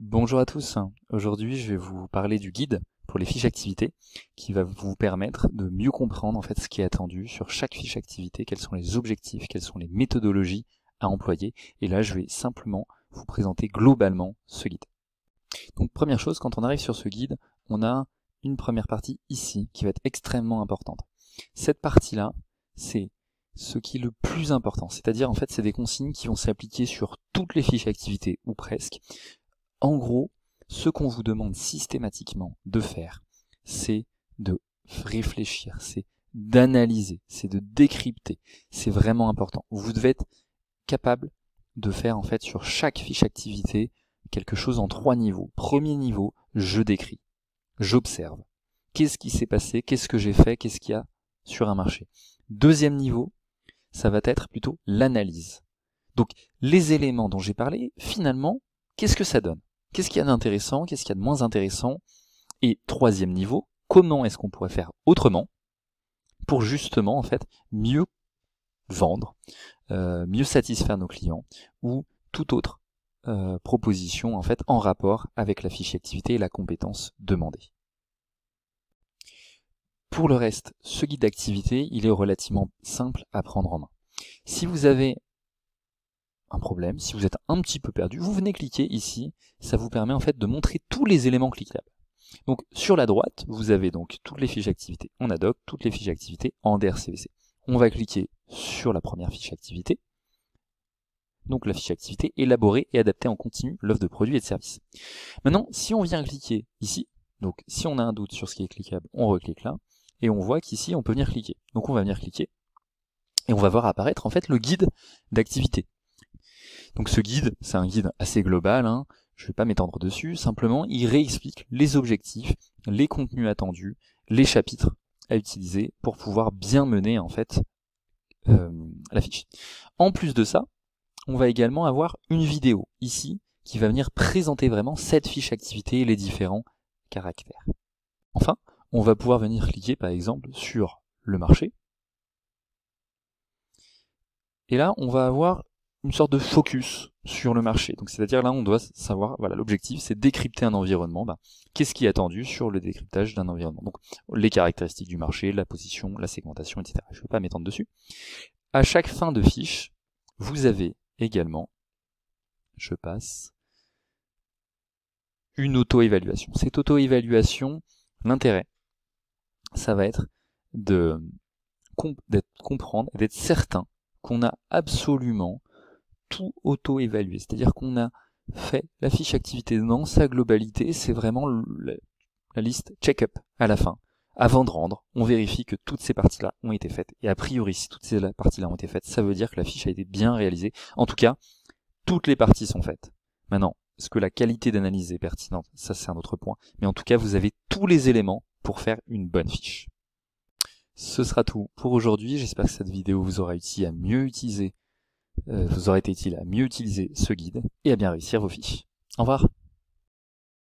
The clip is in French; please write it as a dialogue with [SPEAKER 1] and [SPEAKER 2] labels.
[SPEAKER 1] Bonjour à tous, aujourd'hui je vais vous parler du guide pour les fiches activités qui va vous permettre de mieux comprendre en fait ce qui est attendu sur chaque fiche activité, quels sont les objectifs, quelles sont les méthodologies à employer, et là je vais simplement vous présenter globalement ce guide. Donc première chose, quand on arrive sur ce guide, on a une première partie ici qui va être extrêmement importante. Cette partie-là, c'est ce qui est le plus important, c'est-à-dire en fait c'est des consignes qui vont s'appliquer sur toutes les fiches activités ou presque. En gros, ce qu'on vous demande systématiquement de faire, c'est de réfléchir, c'est d'analyser, c'est de décrypter. C'est vraiment important. Vous devez être capable de faire en fait sur chaque fiche activité quelque chose en 3 niveaux. Premier niveau, je décris, j'observe. Qu'est-ce qui s'est passé, qu'est-ce que j'ai fait, qu'est-ce qu'il y a sur un marché. Deuxième niveau, ça va être plutôt l'analyse. Donc les éléments dont j'ai parlé, finalement, qu'est-ce que ça donne? Qu'est-ce qu'il y a d'intéressant, qu'est-ce qu'il y a de moins intéressant? Et troisième niveau, comment est-ce qu'on pourrait faire autrement pour justement en fait mieux vendre, mieux satisfaire nos clients ou toute autre proposition en fait en rapport avec la fiche activité et la compétence demandée. Pour le reste, ce guide d'activité, il est relativement simple à prendre en main. Si vous avez un problème, si vous êtes un petit peu perdu, vous venez cliquer ici, ça vous permet en fait de montrer tous les éléments cliquables. Donc sur la droite, vous avez donc toutes les fiches activités en ad hoc, toutes les fiches activités en DRCVC. On va cliquer sur la première fiche activité. Donc la fiche activité élaborée et adaptée en continu, l'offre de produits et de services. Maintenant, si on vient cliquer ici, donc si on a un doute sur ce qui est cliquable, on reclique là, et on voit qu'ici on peut venir cliquer. Donc on va venir cliquer, et on va voir apparaître en fait le guide d'activité. Donc ce guide, c'est un guide assez global, je ne vais pas m'étendre dessus, simplement il réexplique les objectifs, les contenus attendus, les chapitres à utiliser pour pouvoir bien mener en fait la fiche. En plus de ça, on va également avoir une vidéo ici qui va venir présenter vraiment cette fiche activité et les différents caractères. Enfin, on va pouvoir venir cliquer par exemple sur le marché. Et là, on va avoir une sorte de focus sur le marché. Donc c'est-à-dire là, on doit savoir, voilà, l'objectif c'est décrypter un environnement. Qu'est-ce qui est attendu sur le décryptage d'un environnement? Donc les caractéristiques du marché, la position, la segmentation, etc. Je ne vais pas m'étendre dessus. À chaque fin de fiche, vous avez également, je passe, une auto-évaluation. Cette auto-évaluation, l'intérêt, ça va être de comprendre, d'être certain qu'on a absolument tout auto-évalué. C'est-à-dire qu'on a fait la fiche activité dans sa globalité, c'est vraiment la liste check-up à la fin. Avant de rendre, on vérifie que toutes ces parties-là ont été faites. Et a priori, si toutes ces parties-là ont été faites, ça veut dire que la fiche a été bien réalisée. En tout cas, toutes les parties sont faites. Maintenant, est-ce que la qualité d'analyse est pertinente? Ça, c'est un autre point. Mais en tout cas, vous avez tous les éléments pour faire une bonne fiche. Ce sera tout pour aujourd'hui. J'espère que cette vidéo vous aura été utile à mieux utiliser ce guide et à bien réussir vos fiches. Au revoir.